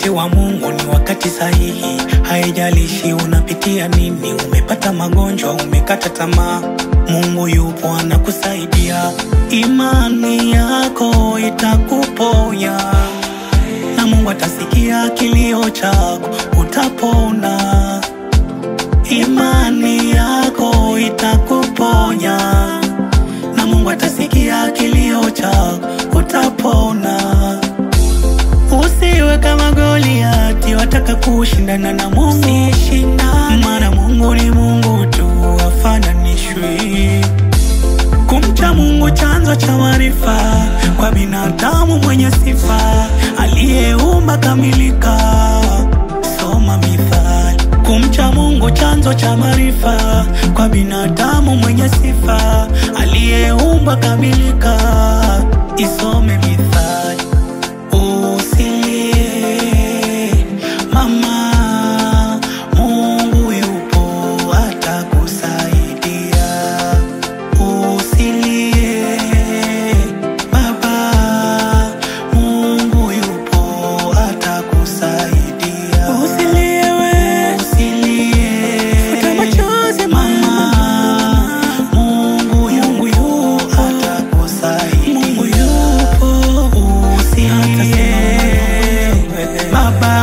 wakati wa Mungu ni wakati sahihi. Haijalishi unapitia nini, umepata magonjwa, umekata tamaa, Mungu yupo anakusaidia. Imani yako itakuponya na Mungu atasikia kilio chako, utapona. Imani yako itakuponya na Mungu atasikia kilio chako, utapona. Usiwe kama Goliati, wataka kushindana na Mungu. Maana Mungu ni Mungu tu, hafananishwi. Kumcha Mungu chanzo cha maarifa, kwa binadamu mwenye sifa, aliyeumba kamilika. Soma Mithali. Kumcha Mungu chanzo cha maarifa, kwa binadamu mwenye sifa, aliyeumba kamilika. Isome Mithali. Usilie mama, Mungu yupo atakusaidia. Usilie baba, Mungu yupo atakusaidia. Usilie we, usilie, futa machozi mama, Mungu yupo atakusaidia. Mungu yupo, usilie baba,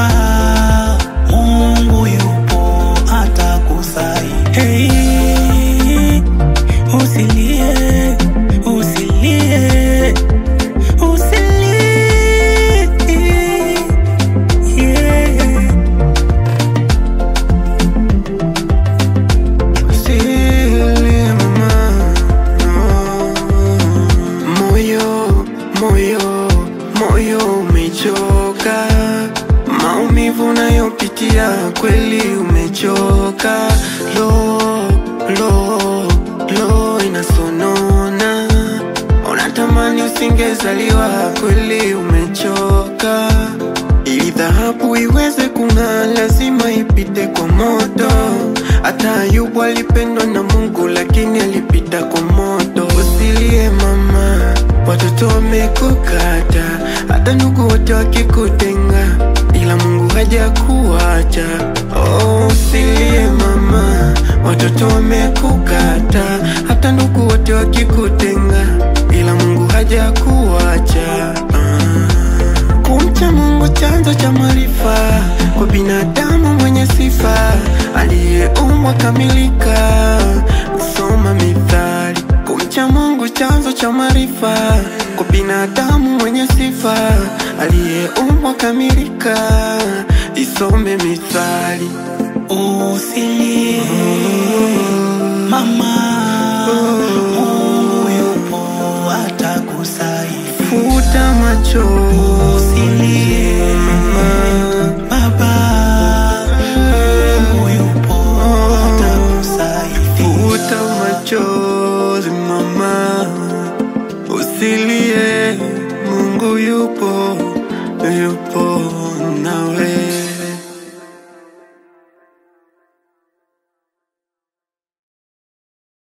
Mungu yupo atakusaidia. Hey, usilie, usilie, usilie, yeah. Usilie mama, no. Moyo umechoka, maumivu unayopitia kweli umechoka. Lo inasonona, unatamani usingezaliwa, kweli umechoka. Ili dhahabu iweze kung'aa lazima ipite kwa moto. Hata Ayubu alipendwa na Mungu lakini alipita kwa moto. Usilie mama, watoto wamekukata, hata ndugu wote wakikutenga, ila Mungu hajakuacha. Oh, usilie mama, watoto wamekukata, hata ndugu wote wakikutenga, ila Mungu hajakuacha. Kumcha Mungu chanzo cha maarifa, kwa binadamu mwenye sifa, aliyeumbwa kamilika. Soma Mithali. Kumcha Mungu chanzo cha maarifa, kwa binadamu mwenye sifa, aliyeumbwa kamilika. Isome Mithali. Usilie mama, Mungu yupo atakusaidia. Futa machozi. Usilie baba, Mungu yupo atakusaidia. Futa machozi mama, usilie, Mungu yupo.